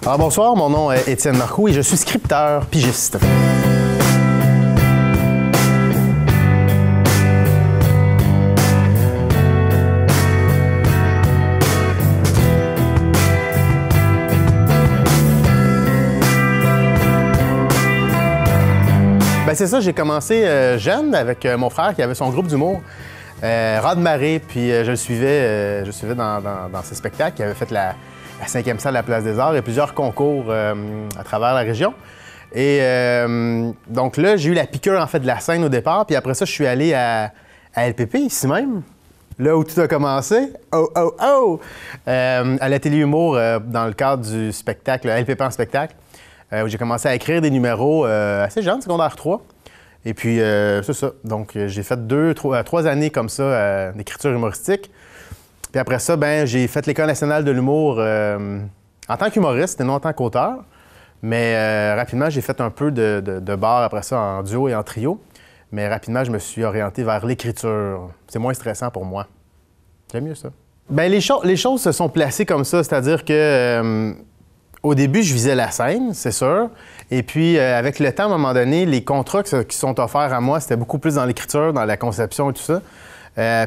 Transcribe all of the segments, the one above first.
Alors bonsoir, mon nom est Étienne Marcoux et je suis scripteur pigiste. Ben c'est ça, j'ai commencé jeune avec mon frère qui avait son groupe d'humour, Rod Maré, puis je le suivais dans ses spectacles. Il avait fait la 5e salle de la Place des Arts et plusieurs concours à travers la région. Et donc là, j'ai eu la piqûre en fait de la scène au départ, puis après ça, je suis allé à LPP, ici même, là où tout a commencé. À la télé-humour, dans le cadre du spectacle, LPP en spectacle, où j'ai commencé à écrire des numéros assez jeunes, secondaire 3. Et puis, c'est ça. Donc, j'ai fait 3 années comme ça d'écriture humoristique. Puis après ça, ben, j'ai fait l'École nationale de l'humour en tant qu'humoriste et non en tant qu'auteur. Mais rapidement, j'ai fait un peu de bar après ça en duo et en trio. Mais rapidement, je me suis orienté vers l'écriture. C'est moins stressant pour moi. J'aime mieux ça. Bien, les choses se sont placées comme ça, c'est-à-dire que au début, je visais la scène, c'est sûr. Et puis, avec le temps, à un moment donné, les contrats qui sont offerts à moi, c'était beaucoup plus dans l'écriture, dans la conception et tout ça.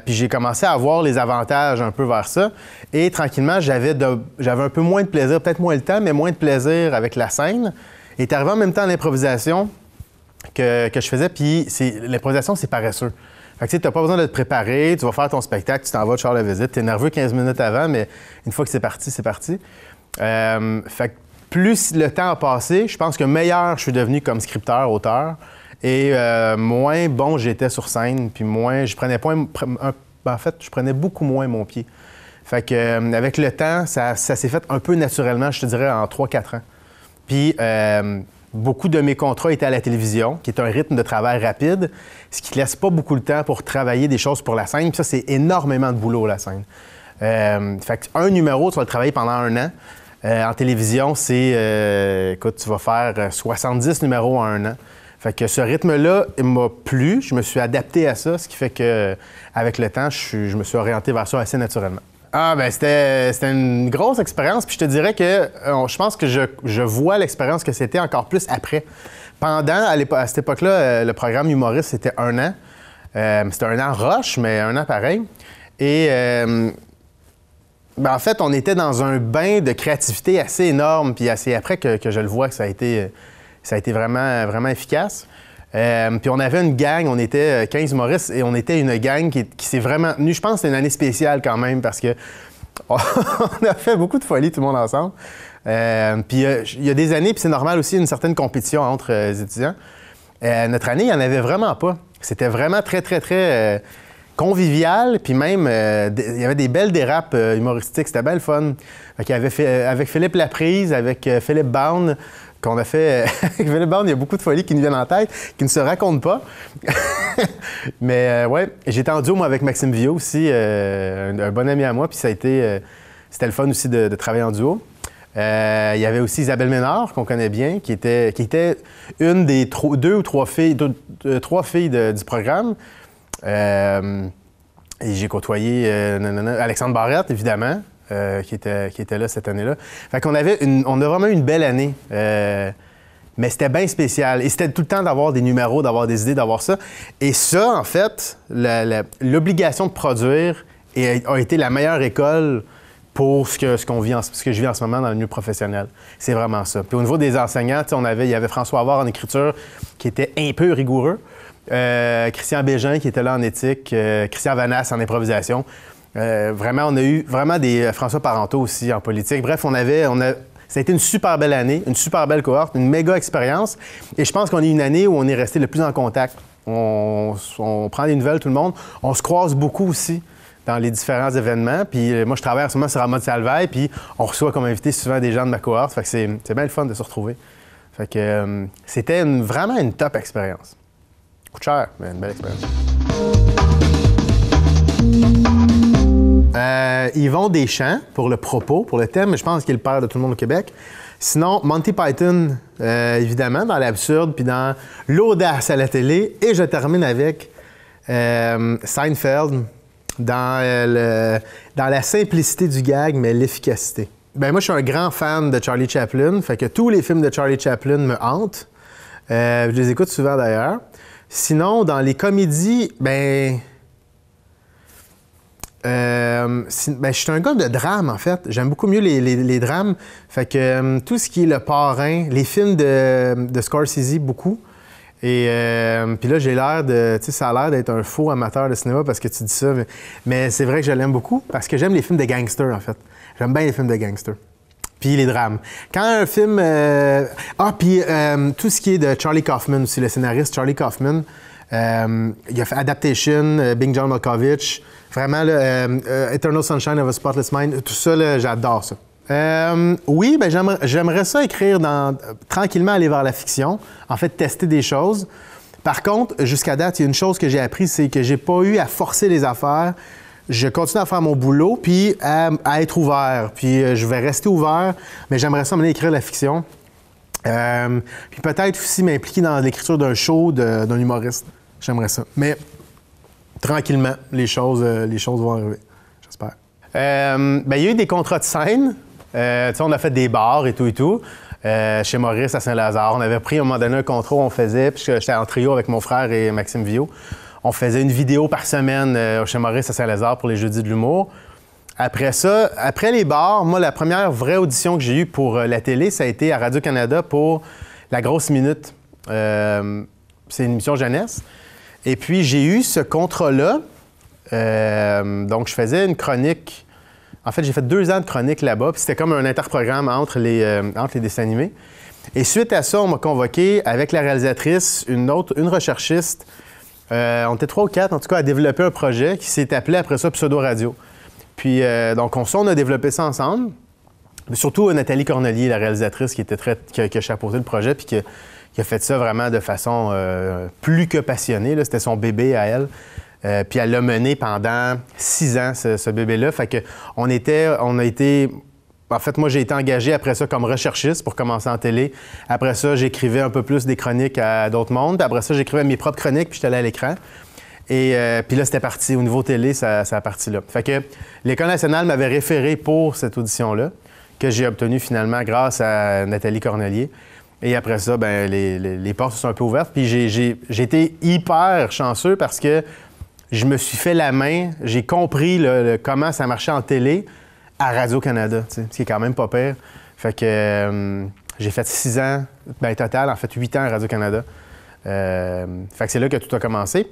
Puis j'ai commencé à voir les avantages un peu vers ça. Et tranquillement, j'avais un peu moins de plaisir, peut-être moins le temps, mais moins de plaisir avec la scène. Et est arrivé en même temps l'improvisation que je faisais. Puis l'improvisation, c'est paresseux. Fait que tu sais, t'as pas besoin de te préparer, tu vas faire ton spectacle, tu t'en vas de Charles la visite. T'es nerveux 15 minutes avant, mais une fois que c'est parti, c'est parti. Fait que plus le temps a passé, je pense que meilleur je suis devenu comme scripteur, auteur. Et moins bon j'étais sur scène, puis moins, je prenais beaucoup moins mon pied. Fait que avec le temps, ça s'est fait un peu naturellement, je te dirais, en 3-4 ans. Puis beaucoup de mes contrats étaient à la télévision, qui est un rythme de travail rapide, ce qui te laisse pas beaucoup de temps pour travailler des choses pour la scène. Puis ça, c'est énormément de boulot, la scène. Fait qu'un numéro, tu vas le travailler pendant 1 an. En télévision, c'est, écoute, tu vas faire 70 numéros en 1 an. Fait que ce rythme-là m'a plu, je me suis adapté à ça, ce qui fait que avec le temps, je me suis orienté vers ça assez naturellement. Ah ben c'était une grosse expérience, puis je te dirais que je pense que je vois l'expérience que c'était encore plus après. Pendant, à cette époque-là, le programme humoriste, c'était 1 an. C'était 1 an rush, mais 1 an pareil. Et ben, en fait, on était dans un bain de créativité assez énorme, puis assez après que je le vois que ça a été vraiment, vraiment efficace. Puis on avait une gang, on était 15 humoristes et on était une gang qui s'est vraiment tenue. Je pense que c'est une année spéciale quand même parce que on a fait beaucoup de folie tout le monde ensemble. Puis il y a des années, puis c'est normal aussi, une certaine compétition entre les étudiants. Notre année, il n'y en avait vraiment pas. C'était vraiment très, très, très convivial, puis même, il y avait des belles dérapes humoristiques. C'était bien le fun. Fait qu'il y avait avec Philippe Laprise, avec Philippe Bound, qu'on a fait. Avec Philippe Bound, il y a beaucoup de folies qui nous viennent en tête, qui ne se racontent pas. Mais ouais, j'étais en duo, moi, avec Maxime Viau aussi, un bon ami à moi, puis ça a été. C'était le fun aussi de travailler en duo. Il y avait aussi Isabelle Ménard, qu'on connaît bien, qui était une des 2 ou 3 filles, 3 filles du programme. Et j'ai côtoyé Alexandre Barrette, évidemment, qui était là cette année-là. Fait qu'on on a vraiment eu une belle année. Mais c'était bien spécial. Et c'était tout le temps d'avoir des numéros, d'avoir des idées, d'avoir ça. Et ça, en fait, l'obligation de produire a été la meilleure école pour ce que je vis en ce moment dans le milieu professionnel. C'est vraiment ça. Puis au niveau des enseignants, il y avait François Havard en écriture qui était un peu rigoureux. Christian Bégin qui était là en éthique, Christian Vanasse en improvisation. Vraiment, on a eu vraiment des François Parenteau aussi en politique. Bref, ça a été une super belle année, une super belle cohorte, une méga expérience. Et je pense qu'on est une année où on est resté le plus en contact. On prend des nouvelles, tout le monde. On se croise beaucoup aussi dans les différents événements. Puis moi, je travaille en ce moment sur Amod Salvaille, puis on reçoit comme invité souvent des gens de ma cohorte. Fait que c'est bien le fun de se retrouver. Fait que c'était vraiment une top expérience. Coûte cher, mais une belle expérience. Yvon Deschamps pour le propos, pour le thème, je pense qu'il est le père de tout le monde au Québec. Sinon, Monty Python, évidemment, dans l'absurde, puis dans l'audace à la télé. Et je termine avec Seinfeld, dans la simplicité du gag, mais l'efficacité. Ben moi, je suis un grand fan de Charlie Chaplin. Fait que tous les films de Charlie Chaplin me hantent. Je les écoute souvent d'ailleurs. Sinon, dans les comédies, je suis un gars de drame, en fait. J'aime beaucoup mieux les drames. Fait que tout ce qui est Le Parrain, les films de Scorsese, beaucoup. Et puis là, j'ai l'air de... Tu sais, ça a l'air d'être un faux amateur de cinéma parce que tu dis ça. Mais c'est vrai que je l'aime beaucoup parce que j'aime les films de gangsters, en fait. J'aime bien les films de gangsters. Puis les drames. Quand un film... puis tout ce qui est de Charlie Kaufman aussi, le scénariste Charlie Kaufman. Il a fait Adaptation, Bing John Malkovich. Vraiment, Eternal Sunshine of a Spotless Mind. Tout ça, là, j'adore ça. Oui, j'aimerais ça écrire tranquillement aller vers la fiction. En fait, tester des choses. Par contre, jusqu'à date, il y a une chose que j'ai appris, c'est que j'ai pas eu à forcer les affaires. Je continue à faire mon boulot, puis à être ouvert. Puis je vais rester ouvert, mais j'aimerais ça m'aller écrire la fiction. Puis peut-être aussi m'impliquer dans l'écriture d'un show d'un humoriste. J'aimerais ça. Mais tranquillement, les choses vont arriver. J'espère. Il y a eu des contrats de scène. On a fait des bars et tout. Chez Maurice à Saint-Lazare. On avait pris à un moment donné un contrat où on faisait, puis j'étais en trio avec mon frère et Maxime Viau. On faisait une vidéo par semaine chez Maurice à Saint-Lazare pour les Jeudis de l'humour. Après ça, après les bars, moi, la première vraie audition que j'ai eue pour la télé, ça a été à Radio-Canada pour La Grosse Minute. C'est une émission jeunesse. Et puis, j'ai eu ce contrat-là. Donc, je faisais une chronique. En fait, j'ai fait 2 ans de chronique là-bas. Puis c'était comme un interprogramme entre les dessins animés. Et suite à ça, on m'a convoqué avec la réalisatrice, une recherchiste. On était 3 ou 4, en tout cas, à développer un projet qui s'est appelé après ça Pseudo Radio. Puis, donc, on a développé ça ensemble. Mais surtout, Nathalie Cornelier, la réalisatrice, qui a chapeauté le projet, puis qui a fait ça vraiment de façon plus que passionnée. Là. C'était son bébé à elle. Puis elle l'a mené pendant 6 ans, ce bébé-là. Fait que en fait, moi, j'ai été engagé après ça comme recherchiste pour commencer en télé. Après ça, j'écrivais un peu plus des chroniques à d'autres mondes. Puis après ça, j'écrivais mes propres chroniques, puis j'étais allé à l'écran. Et puis là, c'était parti. Au niveau télé, ça a parti là. Fait que l'École nationale m'avait référé pour cette audition-là, que j'ai obtenue finalement grâce à Nathalie Cornelier. Et après ça, les portes se sont un peu ouvertes. Puis j'ai été hyper chanceux parce que je me suis fait la main. J'ai compris comment ça marchait en télé à Radio-Canada, ce qui est quand même pas pire. Fait que j'ai fait 6 ans, total, en fait 8 ans à Radio-Canada. Fait que c'est là que tout a commencé.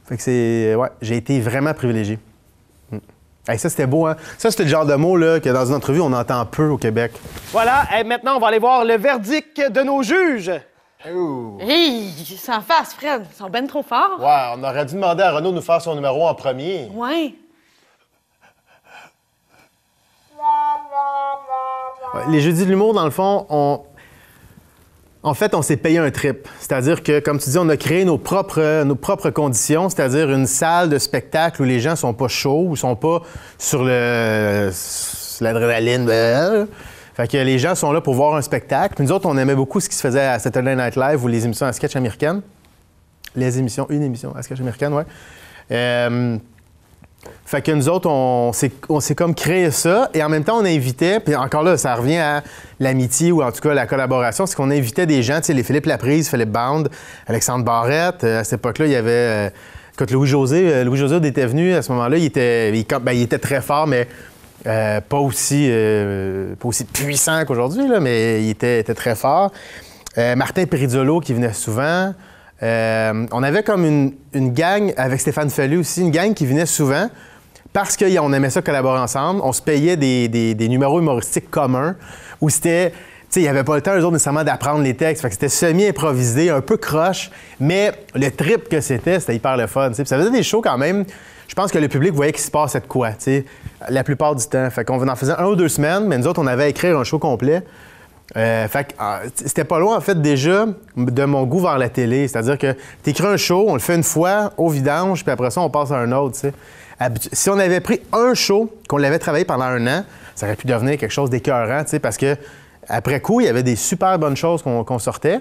Fait que j'ai été vraiment privilégié. Hey, ça, c'était beau, hein? Ça, c'était le genre de mot là, que dans une entrevue, on entend peu au Québec. Voilà, et maintenant, on va aller voir le verdict de nos juges. Oh. Hey, sans face, Fred. Ils sont ben trop forts. Ouais, on aurait dû demander à Renaud de nous faire son numéro en premier. Ouais. Les Jeudis de l'humour, dans le fond, en fait, on s'est payé un trip. C'est-à-dire que, comme tu dis, on a créé nos propres conditions, c'est-à-dire une salle de spectacle où les gens sont pas chauds, ou sont pas sur l'adrénaline. Fait que les gens sont là pour voir un spectacle. Puis nous autres, on aimait beaucoup ce qui se faisait à Saturday Night Live ou les émissions à sketch américaines. Une émission à sketch américaine, ouais. Fait que nous autres, on s'est comme créé ça. Et en même temps, on invitait, puis encore là, ça revient à l'amitié ou en tout cas la collaboration, c'est qu'on invitait des gens, tu sais, les Philippe Laprise, Philippe Bande, Alexandre Barrette. À cette époque-là, il y avait... écoute, Louis-José était venu à ce moment-là. Il était très fort, mais pas aussi puissant qu'aujourd'hui, là, mais il était très fort. Martin Perizzolo qui venait souvent. On avait comme une gang avec Stéphane Fallu aussi, une gang qui venait souvent parce qu'on aimait ça collaborer ensemble. On se payait des numéros humoristiques communs où c'était, tu sais, il n'y avait pas le temps, eux autres, nécessairement d'apprendre les textes. Fait que c'était semi-improvisé, un peu croche, mais le trip que c'était hyper le fun. T'sais. Puis ça faisait des shows quand même. Je pense que le public voyait qu'il se passait de quoi, tu sais, la plupart du temps. Fait qu'on en faisait 1 ou 2 semaines, mais nous autres, on avait à écrire un show complet. Fait que c'était pas loin, en fait, déjà, de mon goût vers la télé. C'est-à-dire que t'écris un show, on le fait une fois au vidange, puis après ça, on passe à un autre, tu sais. Si on avait pris un show, qu'on l'avait travaillé pendant 1 an, ça aurait pu devenir quelque chose d'écœurant, tu sais, parce que après coup, il y avait des super bonnes choses qu'on sortait,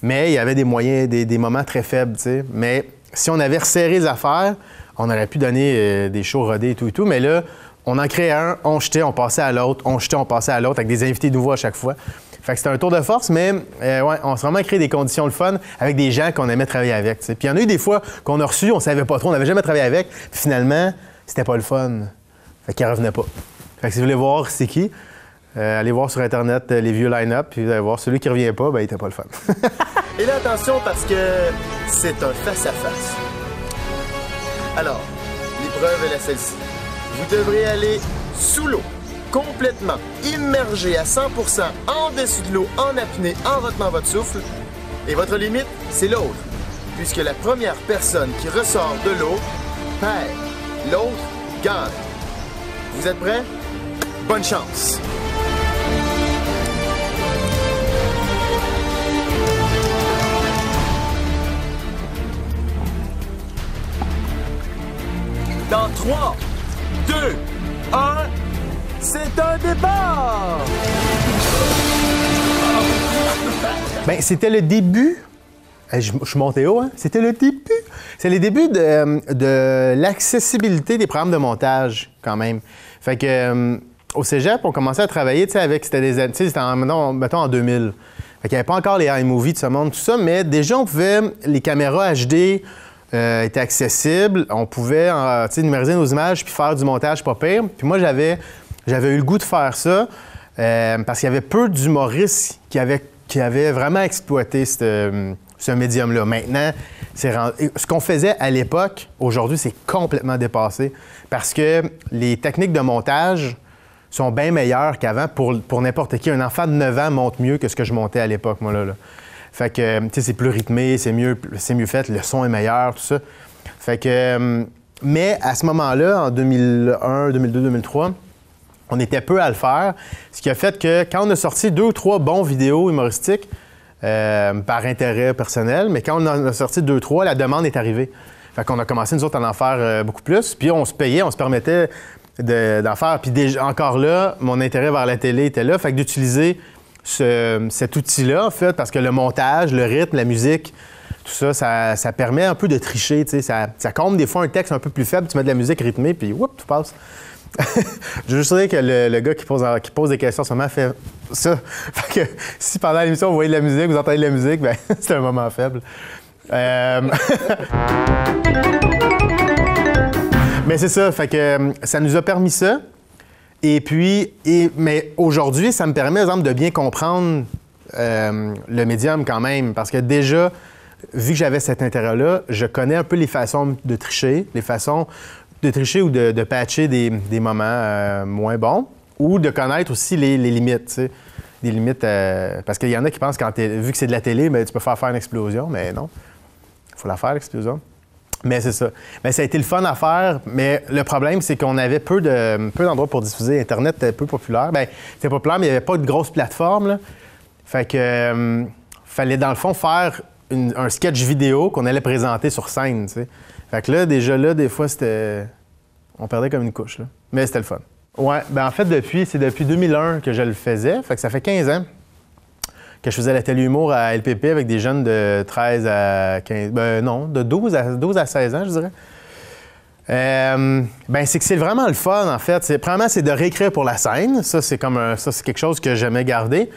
mais il y avait des moyens, des moments très faibles, tu sais. Mais si on avait resserré les affaires, on aurait pu donner des shows rodés et tout. Mais là, on en créait un, on jetait, on passait à l'autre, on jetait, on passait à l'autre, avec des invités nouveaux à chaque fois. Fait que c'était un tour de force, mais ouais, on s'est vraiment créé des conditions de fun avec des gens qu'on aimait travailler avec. T'sais. Puis il y en a eu des fois qu'on a reçus, on savait pas trop, on n'avait jamais travaillé avec, puis finalement, c'était pas le fun. Fait qu'ils revenaient pas. Fait que si vous voulez voir c'est qui, allez voir sur Internet les vieux line-up, puis vous allez voir, celui qui revient pas, ben il était pas le fun. Et là, attention, parce que c'est un face-à-face. Alors, l'épreuve est celle-ci. Vous devrez aller sous l'eau, complètement immergé à 100% en dessous de l'eau, en apnée, en retenant votre souffle. Et votre limite, c'est l'autre, puisque la première personne qui ressort de l'eau perd. L'autre gagne. Vous êtes prêts? Bonne chance! Dans 3, 2, 1, c'est un départ! Bien, c'était le début. Je suis monté haut, hein? C'était le début. C'est le début de l'accessibilité des programmes de montage, quand même. Fait que au cégep, on commençait à travailler, tu sais, avec. C'était mettons en 2000. Fait qu'il n'y avait pas encore les iMovie de ce monde, tout ça, mais déjà, on pouvait. Les caméras HD étaient accessibles. On pouvait numériser nos images puis faire du montage pas pire. Puis moi, j'avais eu le goût de faire ça parce qu'il y avait peu d'humoristes qui avaient vraiment exploité ce médium-là. Maintenant, ce qu'on faisait à l'époque, aujourd'hui, c'est complètement dépassé parce que les techniques de montage sont bien meilleures qu'avant pour n'importe qui. Un enfant de 9 ans monte mieux que ce que je montais à l'époque, moi, là. Fait que, tu sais, c'est plus rythmé, c'est mieux fait, le son est meilleur, tout ça. Fait que, mais à ce moment-là, en 2001, 2002, 2003, on était peu à le faire, ce qui a fait que quand on a sorti 2 ou 3 bons vidéos humoristiques, par intérêt personnel, mais quand on en a sorti 2 ou 3, la demande est arrivée. Fait qu'on a commencé, nous autres, à en faire beaucoup plus, puis on se payait, on se permettait d'en faire. Puis déjà, encore là, mon intérêt vers la télé était là, fait que d'utiliser cet outil-là, en fait, parce que le montage, le rythme, la musique, tout ça, ça permet un peu de tricher, tu sais. Ça comble des fois un texte un peu plus faible, tu mets de la musique rythmée, puis whoop, tout passe. Je veux juste dire que le gars qui pose des questions en ce moment fait ça. Fait que si pendant l'émission, vous voyez de la musique, vous entendez de la musique, bien, c'est un moment faible. Mais c'est ça, fait que ça nous a permis ça. Et puis, mais aujourd'hui, ça me permet, par exemple, de bien comprendre le médium quand même. Parce que déjà, vu que j'avais cet intérêt-là, je connais un peu les façons de tricher, ou de patcher des moments moins bons, ou de connaître aussi les limites, tu sais. Des limites, parce qu'il y en a qui pensent, vu que c'est de la télé, bien, tu peux faire une explosion, mais non. Il faut la faire, l'explosion. Mais c'est ça. Mais ça a été le fun à faire, mais le problème, c'est qu'on avait peu d'endroits pour diffuser. Internet était peu populaire. Bien, c'était populaire, mais il n'y avait pas de grosse plateforme, là. Fait que fallait, dans le fond, faire un sketch vidéo qu'on allait présenter sur scène, tu sais. Fait que là, déjà là, des fois, on perdait comme une couche, là. Mais c'était le fun. Ouais, bien en fait, c'est depuis 2001 que je le faisais. Fait que ça fait 15 ans que je faisais la télé-humour à LPP avec des jeunes de 13 à 15... de 12 à 16 ans, je dirais. C'est que c'est vraiment le fun, en fait. Premièrement, c'est de réécrire pour la scène. Ça, c'est quelque chose que j'aimais garder.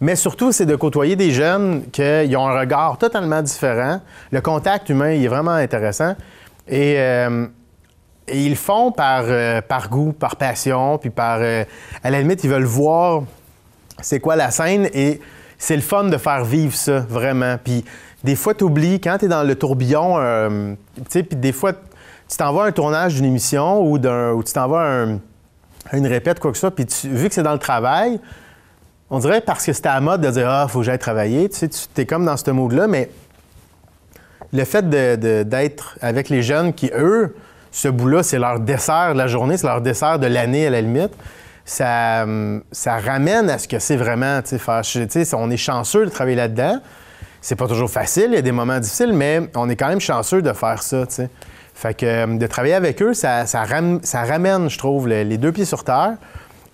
Mais surtout, c'est de côtoyer des jeunes qui ont un regard totalement différent. Le contact humain, il est vraiment intéressant. Et ils le font par goût, par passion, puis à la limite, ils veulent voir c'est quoi la scène. Et c'est le fun de faire vivre ça, vraiment. Puis des fois, tu oublies, quand tu es dans le tourbillon, tu sais, puis des fois, tu t'envoies un tournage d'une émission ou tu t'envoies une répète, quoi que ce soit, puis vu que c'est dans le travail, on dirait parce que c'était à la mode de dire « Ah, il faut que j'aille travailler », tu sais, tu es comme dans ce mood-là, mais le fait d'être avec les jeunes qui, eux, ce bout-là, c'est leur dessert de la journée, c'est leur dessert de l'année à la limite, ça ramène à ce que c'est vraiment, tu sais, on est chanceux de travailler là-dedans. C'est pas toujours facile, il y a des moments difficiles, mais on est quand même chanceux de faire ça, tu sais. Fait que de travailler avec eux, ça ramène, je trouve, les 2 pieds sur terre.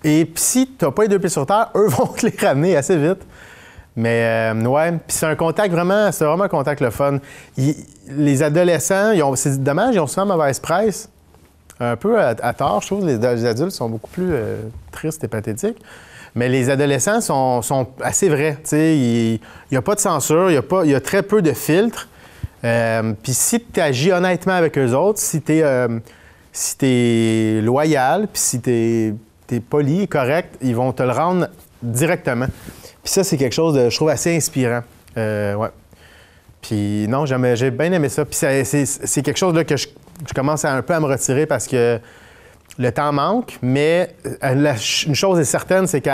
Et puis si t'as pas les 2 pieds sur terre, eux vont te les ramener assez vite. Mais ouais, puis c'est vraiment un contact le fun. Les adolescents, c'est dommage, ils ont souvent mauvaise presse. Un peu à tort, je trouve. Les adultes sont beaucoup plus tristes et pathétiques. Mais les adolescents sont assez vrais. Il n'y a pas de censure, il y a très peu de filtres. Puis si tu agis honnêtement avec eux autres, si tu es loyal, puis si tu es poli et correct, ils vont te le rendre directement. Puis ça, c'est quelque chose de, je trouve, assez inspirant. Ouais. Puis non, j'ai bien aimé ça. Puis c'est quelque chose là, que je commence un peu à me retirer parce que le temps manque, mais une chose est certaine, c'est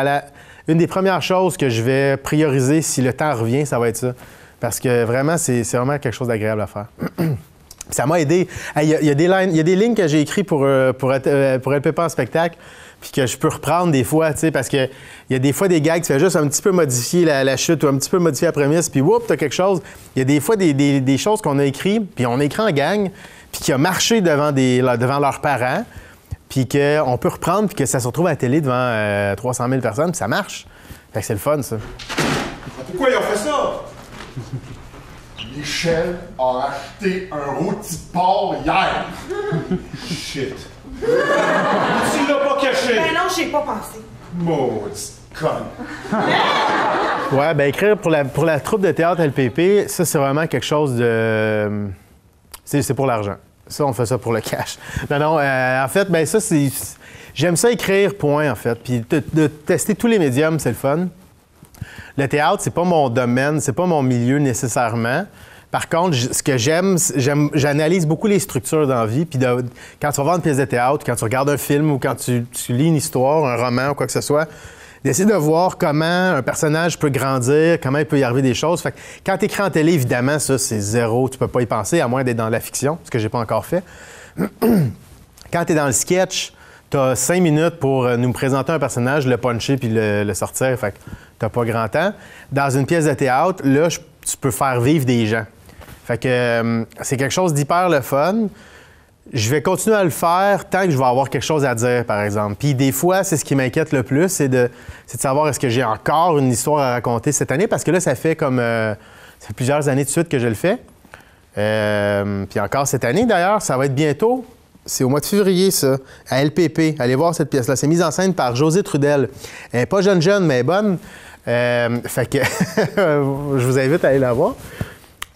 une des premières choses que je vais prioriser si le temps revient, ça va être ça. Parce que vraiment, c'est vraiment quelque chose d'agréable à faire. Ça m'a aidé. Il y a des lignes que j'ai écrites pour LPP en spectacle, puis que je peux reprendre des fois, tu sais, parce qu'il y a des fois des gags, tu fais juste un petit peu modifier la chute ou un petit peu modifier la prémisse, puis whoop, t'as quelque chose. Il y a des fois des choses qu'on a écrites, puis on a écrit en gang, puis qui a marché devant leurs parents, puis qu'on peut reprendre, puis que ça se retrouve à la télé devant 300 000 personnes, puis ça marche. Fait que c'est le fun, ça. Pourquoi ils ont fait ça? Michel a acheté un rôti porc hier. Shit. Tu l'as pas caché. Ben non, j'y ai pas pensé. Maudite conne. Ouais, ben écrire pour la troupe de théâtre LPP, ça, c'est vraiment quelque chose de... C'est pour l'argent. Ça, on fait ça pour le cash. Non, en fait, ben ça, c'est... J'aime ça écrire, point, en fait. Puis de tester tous les médiums, c'est le fun. Le théâtre, c'est pas mon domaine, c'est pas mon milieu nécessairement. Par contre, ce que j'analyse beaucoup les structures dans la vie. Puis quand tu vas voir une pièce de théâtre, quand tu regardes un film ou quand tu lis une histoire, un roman ou quoi que ce soit, d'essayer de voir comment un personnage peut grandir, comment il peut y arriver des choses. Fait que quand tu écris en télé, évidemment, ça, c'est zéro. Tu peux pas y penser, à moins d'être dans la fiction, ce que j'ai pas encore fait. Quand tu es dans le sketch, tu as 5 minutes pour nous présenter un personnage, le puncher puis le sortir. Fait que t'as pas grand temps. Dans une pièce de théâtre, là, tu peux faire vivre des gens. Fait que c'est quelque chose d'hyper le fun. Je vais continuer à le faire tant que je vais avoir quelque chose à dire, par exemple. Puis des fois, c'est ce qui m'inquiète le plus, c'est de savoir est-ce que j'ai encore une histoire à raconter cette année, parce que là, ça fait plusieurs années de suite que je le fais. Puis encore cette année, d'ailleurs, ça va être bientôt. C'est au mois de février, ça, à LPP. Allez voir cette pièce-là. C'est mise en scène par Josée Trudel. Elle n'est pas jeune, mais elle est bonne. Fait que je vous invite à aller la voir.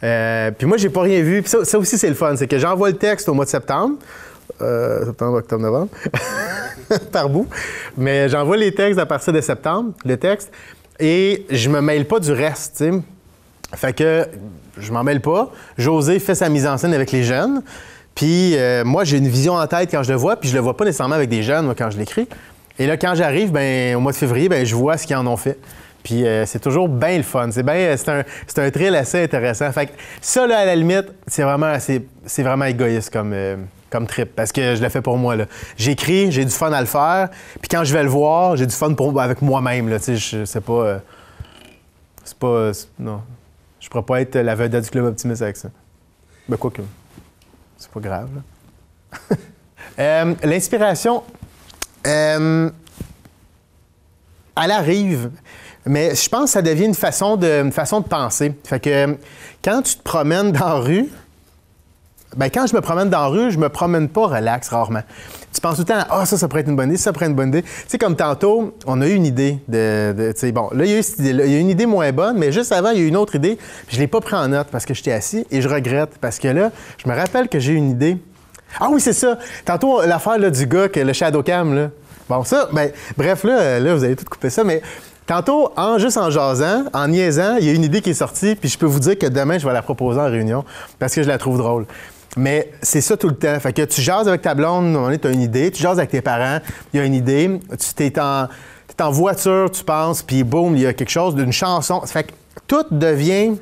Puis moi, j'ai pas rien vu. Puis ça aussi, c'est le fun. C'est que j'envoie le texte au mois de septembre. Septembre, octobre, novembre. Par bout. Mais j'envoie les textes à partir de septembre, le texte. Et je me mêle pas du reste, tu sais. Fait que je m'en mêle pas. Josée fait sa mise en scène avec les jeunes. Puis moi, j'ai une vision en tête quand je le vois, puis je le vois pas nécessairement avec des jeunes, moi, quand je l'écris. Et là, quand j'arrive, au mois de février, je vois ce qu'ils en ont fait. Puis c'est toujours bien le fun. C'est un thrill assez intéressant. Fait que ça, là, à la limite, c'est vraiment égoïste comme trip, parce que je le fais pour moi, là. J'écris, j'ai du fun à le faire, puis quand je vais le voir, j'ai du fun avec moi-même, là. Tu sais, c'est pas... non. Je pourrais pas être la vedette du Club Optimiste avec ça. Ben, quoi que... C'est pas grave, là. L'inspiration, elle arrive, mais je pense que ça devient une façon de penser. Fait que quand tu te promènes dans la rue, quand je me promène dans la rue, je me promène pas relax, rarement. Tu penses tout le temps « Ah, ça pourrait être une bonne idée, ça pourrait être une bonne idée. » Tu sais, comme tantôt, on a eu une idée de tu sais, bon, là, il y a eu cette idée-là. Il y a une idée moins bonne, mais juste avant, il y a eu une autre idée. Puis je l'ai pas pris en note parce que j'étais assis et je regrette parce que là, je me rappelle que j'ai eu une idée. Ah oui, c'est ça. Tantôt, l'affaire là, du gars, le Shadowcam, là. Bon, ça, bref, là, vous allez tout couper ça, mais tantôt, juste en jasant, en niaisant, il y a une idée qui est sortie, puis je peux vous dire que demain, je vais la proposer en réunion parce que je la trouve drôle. Mais c'est ça tout le temps. Fait que tu jases avec ta blonde, à un moment donné, tu as une idée. Tu jases avec tes parents, il y a une idée. Tu t'es en voiture, tu penses, puis boum, il y a quelque chose d'une chanson. Fait que tout devient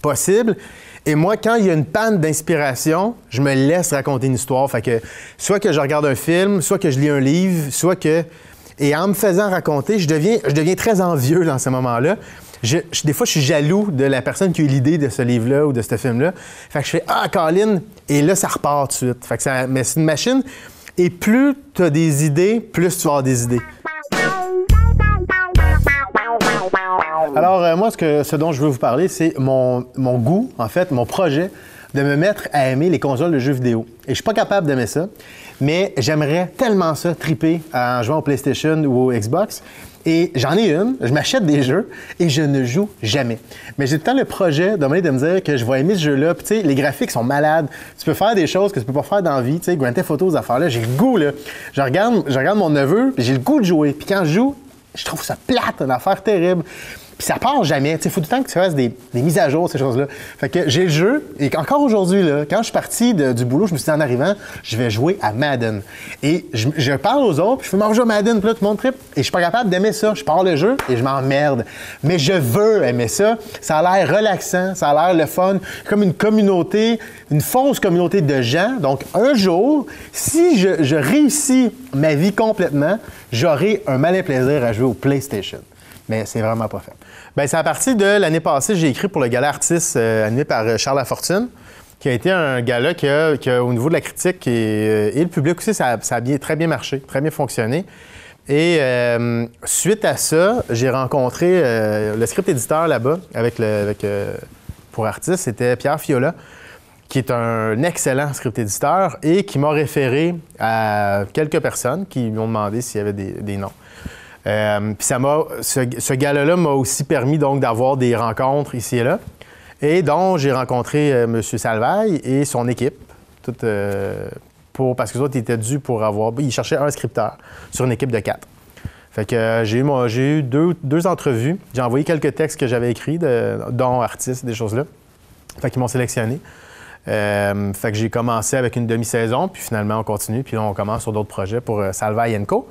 possible. Et moi, quand il y a une panne d'inspiration, je me laisse raconter une histoire. Fait que soit que je regarde un film, soit que je lis un livre, soit que... Et en me faisant raconter, je deviens très envieux dans ces moments-là. Des fois, je suis jaloux de la personne qui a eu l'idée de ce livre-là ou de ce film-là. Fait que je fais « Ah, Colin! » Et là, ça repart tout de suite. Fait que mais c'est une machine. Et plus tu as des idées, plus tu vas avoir des idées. Alors, moi, ce dont je veux vous parler, c'est mon goût, en fait, mon projet de me mettre à aimer les consoles de jeux vidéo. Et je suis pas capable d'aimer ça, mais j'aimerais tellement ça, triper en jouant au PlayStation ou au Xbox. Et j'en ai une, je m'achète des jeux et je ne joue jamais. Mais j'ai tout le temps le projet demain de me dire que je vais aimer ce jeu-là. Puis tu sais, les graphiques sont malades. Tu peux faire des choses que tu peux pas faire dans la vie. Tu sais, Grand Theft Auto, ces affaires-là, j'ai le goût, là. Je regarde mon neveu, puis j'ai le goût de jouer. Puis quand je joue, je trouve ça plate, une affaire terrible. Puis ça part jamais. Il faut tout le temps que tu fasses des mises à jour, ces choses-là. Fait que j'ai le jeu, et encore aujourd'hui, là, quand je suis parti du boulot, je me suis dit en arrivant, je vais jouer à Madden. Et je parle aux autres, puis je fais m'en jouer à Madden, puis là, tout le monde tripe. Et je suis pas capable d'aimer ça. Je pars le jeu et je m'emmerde. Mais je veux aimer ça. Ça a l'air relaxant, ça a l'air le fun, comme une communauté, une fausse communauté de gens. Donc, un jour, si je réussis ma vie complètement, j'aurai un malin plaisir à jouer au PlayStation. Mais c'est vraiment pas fait. Bien, c'est à partir de l'année passée, j'ai écrit pour le gala artiste animé par Charles Lafortune, qui a été un gala qui a au niveau de la critique et le public aussi, ça a très bien marché, très bien fonctionné. Et suite à ça, j'ai rencontré le script éditeur là-bas pour artistes, c'était Pierre Fiola, qui est un excellent script éditeur et qui m'a référé à quelques personnes qui m'ont demandé s'il y avait des noms. Puis ce gala-là m'a aussi permis donc d'avoir des rencontres ici et là, et donc j'ai rencontré M. Salvaille et son équipe, parce que les autres étaient dus pour ils cherchaient un scripteur sur une équipe de 4. Fait que j'ai eu deux entrevues, j'ai envoyé quelques textes que j'avais écrits, dont artistes, des choses-là. Fait qu'ils m'ont sélectionné. Fait que j'ai commencé avec une demi-saison, puis finalement on continue, puis là, on commence sur d'autres projets pour Salvaille & Co.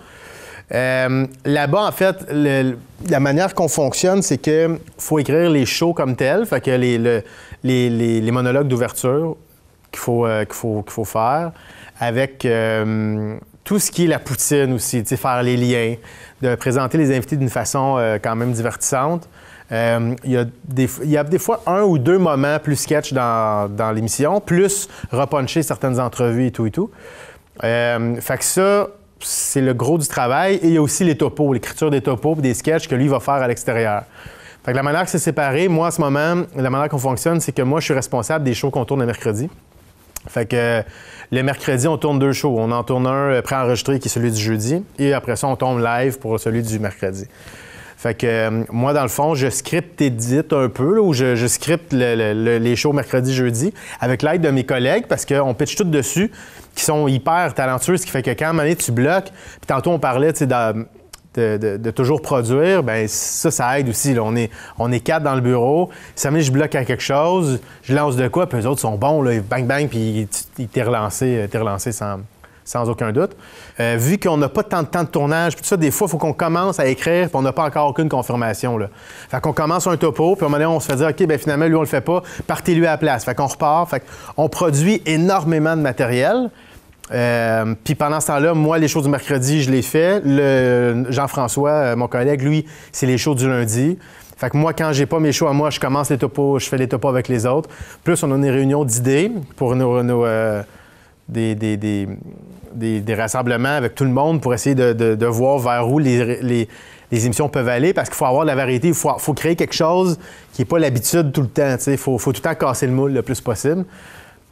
Là-bas, en fait, la manière qu'on fonctionne, c'est qu'il faut écrire les shows comme tels, fait que les monologues d'ouverture qu'il faut faire, avec tout ce qui est la poutine aussi, faire les liens, de présenter les invités d'une façon quand même divertissante. Il y a des fois un ou deux moments plus sketch dans l'émission, plus repuncher certaines entrevues et tout. Fait que ça, c'est le gros du travail. Et il y a aussi les topos, l'écriture des topos et des sketchs que lui va faire à l'extérieur. Fait que la manière que c'est séparé, moi, en ce moment, la manière qu'on fonctionne, c'est que moi, je suis responsable des shows qu'on tourne le mercredi. Fait que le mercredi, on tourne 2 shows. On en tourne un pré-enregistré qui est celui du jeudi. Et après ça, on tombe live pour celui du mercredi. Fait que moi, dans le fond, je script édite un peu, là, où je scripte les shows mercredi, jeudi, avec l'aide de mes collègues, parce qu'on pitch tout dessus, qui sont hyper talentueux, ce qui fait que quand à un moment donné, tu bloques, puis tantôt on parlait de toujours produire, bien ça aide aussi. Là. On est 4 dans le bureau. Si à un moment donné, je bloque à quelque chose, je lance de quoi, puis eux autres sont bons, là, bang, bang, puis ils t'es relancé sans aucun doute. Vu qu'on n'a pas tant de temps de tournage, puis tout ça, des fois, il faut qu'on commence à écrire, puis on n'a pas encore aucune confirmation. Là. Fait qu'on commence un topo, puis à un moment donné, on se fait dire, OK, bien finalement, lui, on le fait pas, partez-lui à la place. Fait qu'on repart. Fait qu'on produit énormément de matériel. Puis pendant ce temps-là, moi, les shows du mercredi, je les fais. Jean-François, mon collègue, lui, c'est les shows du lundi. Fait que moi, quand j'ai pas mes shows à moi, je commence les topos, je fais les topos avec les autres. Plus, on a des réunions d'idées pour des rassemblements avec tout le monde pour essayer de voir vers où les émissions peuvent aller, parce qu'il faut avoir de la variété, il faut créer quelque chose qui n'est pas l'habitude tout le temps. Il faut tout le temps casser le moule le plus possible.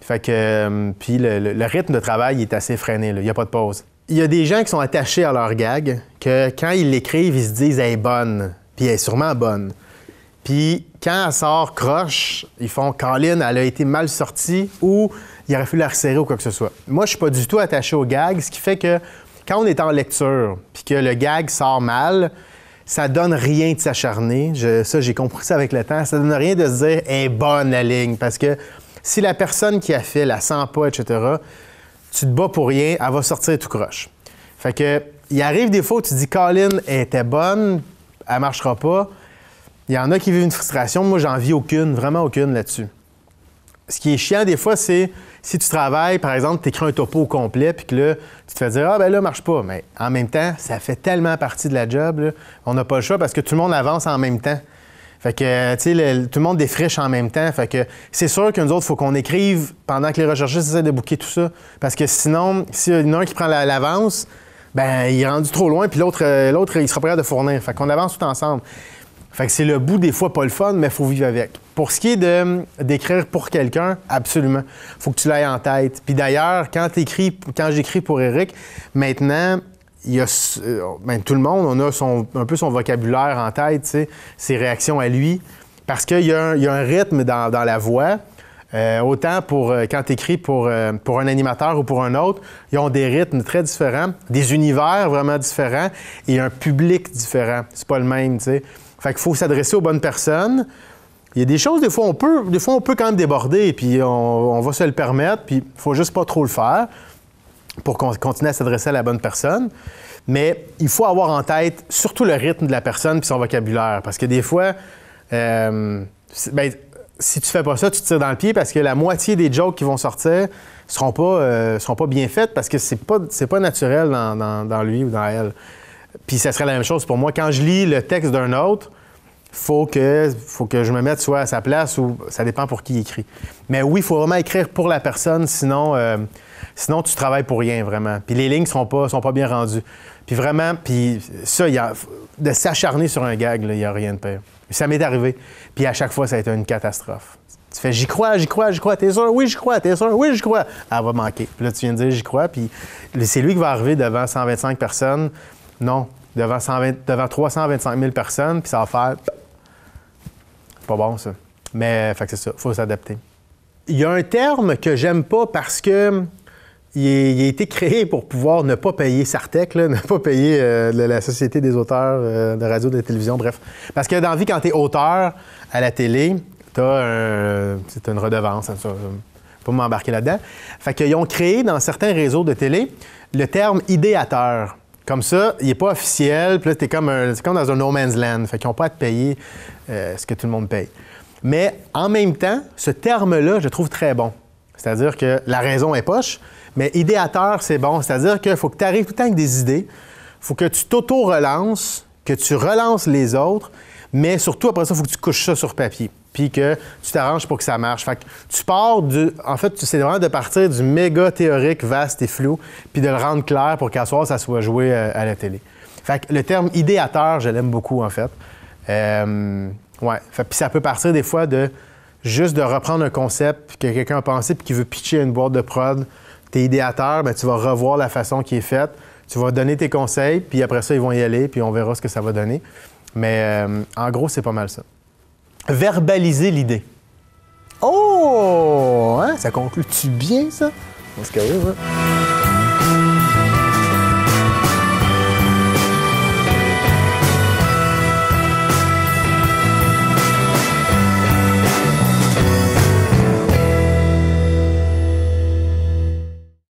Fait que, puis le rythme de travail est assez freiné, il n'y a pas de pause. Il y a des gens qui sont attachés à leur gag, que quand ils l'écrivent, ils se disent « elle est bonne », puis elle est sûrement bonne. Puis quand elle sort croche, ils font « Colin, elle a été mal sortie » ou il aurait fallu la resserrer ou quoi que ce soit. Moi, je suis pas du tout attaché au gag, ce qui fait que quand on est en lecture puis que le gag sort mal, ça donne rien de s'acharner. Ça, j'ai compris ça avec le temps. Ça donne rien de se dire « elle est bonne, la ligne », parce que si la personne qui a fait la sent pas, etc., tu te bats pour rien, elle va sortir tout croche. Fait que, il arrive des fois où tu te dis « Colin, elle était bonne, elle marchera pas ». Il y en a qui vivent une frustration. Moi, j'en vis aucune, vraiment aucune là-dessus. Ce qui est chiant des fois, c'est si tu travailles, par exemple, tu écris un topo au complet, puis que là, tu te fais dire « Ah, ben là, marche pas ». Mais en même temps, ça fait tellement partie de la job, là. On n'a pas le choix parce que tout le monde avance en même temps. Fait que, tu sais, tout le monde défriche en même temps. Fait que c'est sûr que nous autres, il faut qu'on écrive pendant que les recherchistes essaient de booker tout ça. Parce que sinon, s'il y en a un qui prend l'avance, ben il est rendu trop loin, puis l'autre, il sera prêt à fournir. Fait qu'on avance tout ensemble. Fait que c'est le bout des fois pas le fun, mais il faut vivre avec. Pour ce qui est d'écrire pour quelqu'un, absolument. Faut que tu l'aies en tête. Puis d'ailleurs, quand j'écris pour Éric, maintenant, il y a tout le monde, on a un peu son vocabulaire en tête, tu sais, ses réactions à lui. Parce qu'il y a un rythme dans la voix. Autant quand tu écris pour un animateur ou pour un autre, ils ont des rythmes très différents, des univers vraiment différents et un public différent. C'est pas le même, tu sais. Fait qu'il faut s'adresser aux bonnes personnes. Il y a des choses, des fois, on peut quand même déborder, puis on va se le permettre, puis il faut juste pas trop le faire pour qu'on continue à s'adresser à la bonne personne. Mais il faut avoir en tête surtout le rythme de la personne puis son vocabulaire. Parce que des fois, si tu fais pas ça, tu te tires dans le pied parce que la moitié des jokes qui vont sortir seront pas bien faites parce que c'est pas naturel dans lui ou dans elle. Puis ça serait la même chose pour moi. Quand je lis le texte d'un autre, faut que je me mette soit à sa place ou ça dépend pour qui il écrit. Mais oui, il faut vraiment écrire pour la personne, sinon tu travailles pour rien, vraiment. Puis les lignes sont pas bien rendues. Puis vraiment, ça, de s'acharner sur un gag, il n'y a rien de pire. Ça m'est arrivé. Puis à chaque fois, ça a été une catastrophe. Tu fais « j'y crois, t'es sûr? Oui, j'y crois, t'es sûr? Oui, j'y crois. » Elle va manquer. Puis là, tu viens de dire « j'y crois », puis c'est lui qui va arriver devant 125 personnes. Non, devant 325 000 personnes, puis ça va faire... C'est pas bon, ça. Mais, fait que c'est ça, il faut s'adapter. Il y a un terme que j'aime pas parce que il a été créé pour pouvoir ne pas payer Sartec, ne pas payer la Société des auteurs de radio, de télévision, bref. Parce que dans la vie, quand tu es auteur à la télé, tu as une redevance, ça. Pas m'embarquer là-dedans. Fait qu'ils ont créé dans certains réseaux de télé le terme idéateur. Comme ça, il n'est pas officiel, puis là, c'est comme dans un no man's land. Fait qu'ils n'ont pas à te payer ce que tout le monde paye. Mais en même temps, ce terme-là, je le trouve très bon. C'est-à-dire que la raison est poche, mais idéateur, c'est bon. C'est-à-dire qu'il faut que tu arrives tout le temps avec des idées. Il faut que tu t'auto-relances, que tu relances les autres, mais surtout, après ça, il faut que tu couches ça sur papier, puis que tu t'arranges pour que ça marche. Fait que tu pars En fait, c'est vraiment de partir du méga théorique, vaste et flou, puis de le rendre clair pour qu'à soir, ça soit joué à la télé. Fait que le terme idéateur, je l'aime beaucoup, en fait. Ouais. Puis ça peut partir des fois juste de reprendre un concept que quelqu'un a pensé puis qui veut pitcher une boîte de prod. T'es idéateur, bien, tu vas revoir la façon qui est faite, tu vas donner tes conseils, puis après ça, ils vont y aller, puis on verra ce que ça va donner. Mais en gros, c'est pas mal ça. Verbaliser l'idée. Oh! Hein? Ça conclut-tu bien, ça? Parce que oui, ça.